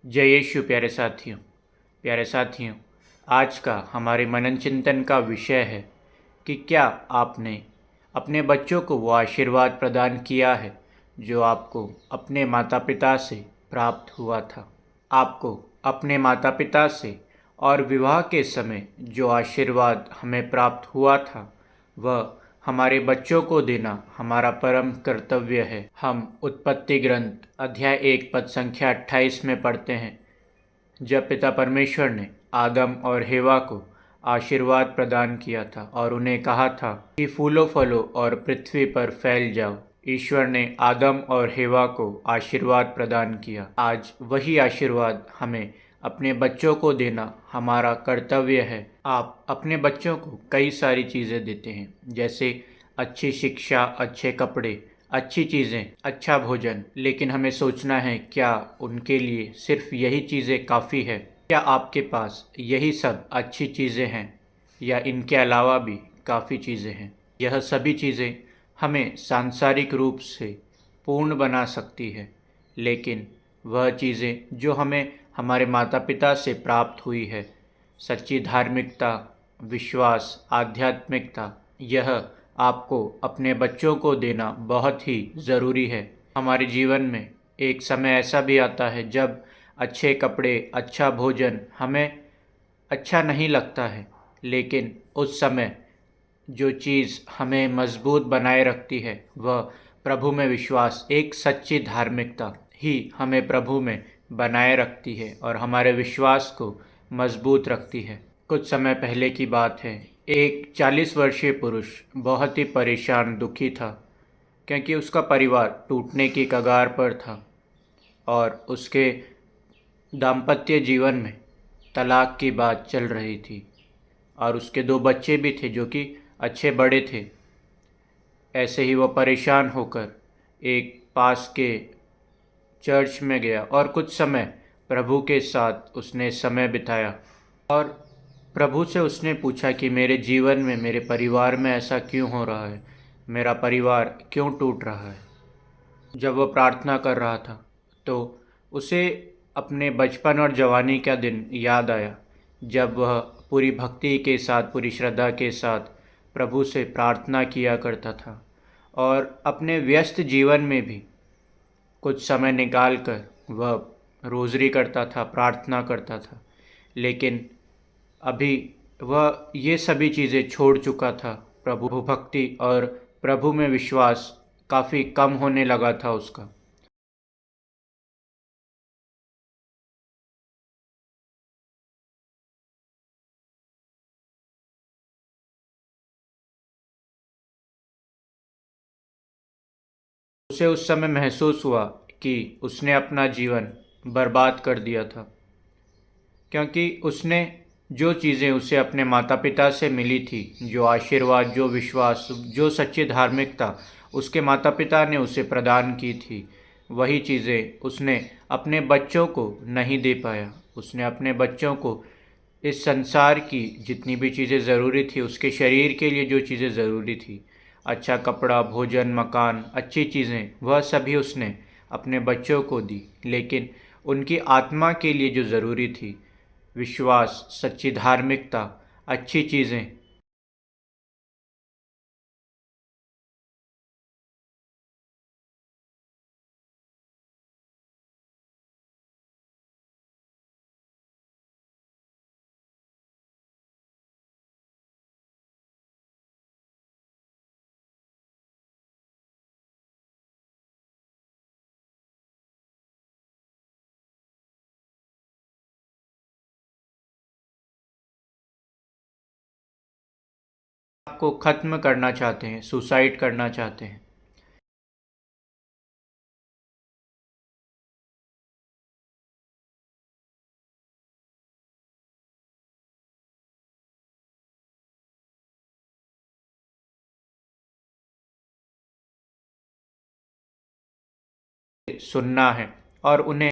जय यीशु प्यारे साथियों, आज का हमारे मनन चिंतन का विषय है कि क्या आपने अपने बच्चों को वो आशीर्वाद प्रदान किया है जो आपको अपने माता पिता से प्राप्त हुआ था। आपको अपने माता पिता से और विवाह के समय जो आशीर्वाद हमें प्राप्त हुआ था वह हमारे बच्चों को देना हमारा परम कर्तव्य है। हम उत्पत्ति ग्रंथ अध्याय 1 पद संख्या 28 में पढ़ते हैं, जब पिता परमेश्वर ने आदम और हेवा को आशीर्वाद प्रदान किया था और उन्हें कहा था कि फूलो फलो और पृथ्वी पर फैल जाओ। ईश्वर ने आदम और हेवा को आशीर्वाद प्रदान किया। आज वही आशीर्वाद हमें अपने बच्चों को देना हमारा कर्तव्य है। आप अपने बच्चों को कई सारी चीज़ें देते हैं, जैसे अच्छी शिक्षा, अच्छे कपड़े, अच्छी चीज़ें, अच्छा भोजन, लेकिन हमें सोचना है क्या उनके लिए सिर्फ यही चीज़ें काफ़ी है? क्या आपके पास यही सब अच्छी चीज़ें हैं या इनके अलावा भी काफ़ी चीज़ें हैं? यह सभी चीज़ें हमें सांसारिक रूप से पूर्ण बना सकती है, लेकिन वह चीज़ें जो हमें हमारे माता पिता से प्राप्त हुई है, सच्ची धार्मिकता, विश्वास, आध्यात्मिकता, यह आपको अपने बच्चों को देना बहुत ही ज़रूरी है। हमारे जीवन में एक समय ऐसा भी आता है जब अच्छे कपड़े, अच्छा भोजन हमें अच्छा नहीं लगता है, लेकिन उस समय जो चीज़ हमें मजबूत बनाए रखती है वह प्रभु में विश्वास, एक सच्ची धार्मिकता ही हमें प्रभु में बनाए रखती है और हमारे विश्वास को मजबूत रखती है। कुछ समय पहले की बात है, एक 40 वर्षीय पुरुष बहुत ही परेशान, दुखी था, क्योंकि उसका परिवार टूटने की कगार पर था और उसके दाम्पत्य जीवन में तलाक की बात चल रही थी और उसके 2 बच्चे भी थे जो कि अच्छे बड़े थे। ऐसे ही वह परेशान होकर एक पास के चर्च में गया और कुछ समय प्रभु के साथ उसने समय बिताया और प्रभु से उसने पूछा कि मेरे जीवन में, मेरे परिवार में ऐसा क्यों हो रहा है, मेरा परिवार क्यों टूट रहा है। जब वह प्रार्थना कर रहा था तो उसे अपने बचपन और जवानी का दिन याद आया, जब वह पूरी भक्ति के साथ, पूरी श्रद्धा के साथ प्रभु से प्रार्थना किया करता था और अपने व्यस्त जीवन में भी कुछ समय निकाल कर वह रोज़री करता था, प्रार्थना करता था। लेकिन अभी वह ये सभी चीज़ें छोड़ चुका था। प्रभु भक्ति और प्रभु में विश्वास काफ़ी कम होने लगा था उसका। उसे उस समय महसूस हुआ कि उसने अपना जीवन बर्बाद कर दिया था, क्योंकि उसने जो चीज़ें उसे अपने माता पिता से मिली थी, जो आशीर्वाद, जो विश्वास, जो सच्ची धार्मिकता उसके माता पिता ने उसे प्रदान की थी, वही चीज़ें उसने अपने बच्चों को नहीं दे पाया। उसने अपने बच्चों को इस संसार की जितनी भी चीज़ें ज़रूरी थी, उसके शरीर के लिए जो चीज़ें ज़रूरी थी, अच्छा कपड़ा, भोजन, मकान, अच्छी चीज़ें, वह सभी उसने अपने बच्चों को दी, लेकिन उनकी आत्मा के लिए जो ज़रूरी थी, विश्वास, सच्ची धार्मिकता, अच्छी चीज़ें, आपको ख़त्म करना चाहते हैं, सुसाइड करना चाहते हैं। सुनना है और उन्हें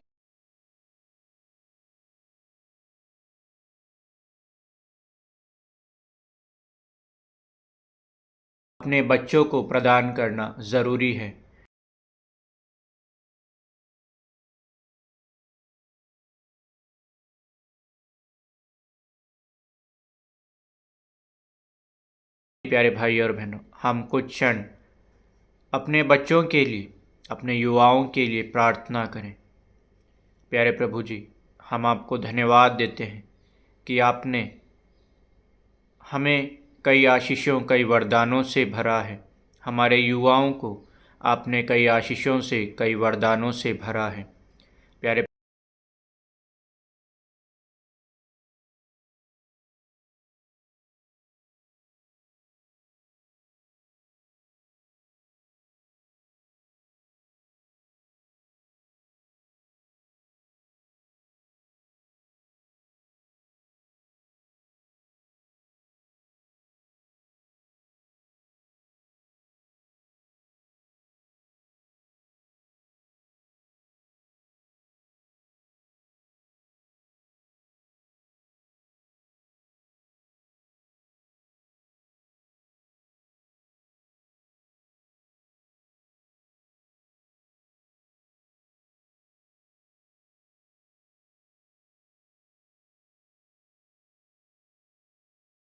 अपने बच्चों को प्रदान करना ज़रूरी है। प्यारे भाई और बहनों, हम कुछ क्षण अपने बच्चों के लिए, अपने युवाओं के लिए प्रार्थना करें। प्यारे प्रभु जी, हम आपको धन्यवाद देते हैं कि आपने हमें कई आशीषों, कई वरदानों से भरा है। हमारे युवाओं को आपने कई आशीषों से, कई वरदानों से भरा है। प्यारे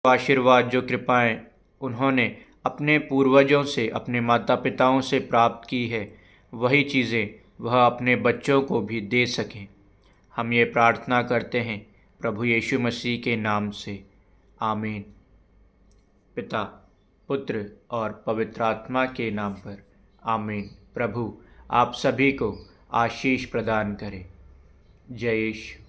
आशीर्वाद, जो कृपाएं उन्होंने अपने पूर्वजों से, अपने माता पिताओं से प्राप्त की है, वही चीज़ें वह अपने बच्चों को भी दे सकें। हम ये प्रार्थना करते हैं प्रभु यीशु मसीह के नाम से, आमीन। पिता, पुत्र और पवित्र आत्मा के नाम पर, आमीन। प्रभु आप सभी को आशीष प्रदान करें। जय यीशु।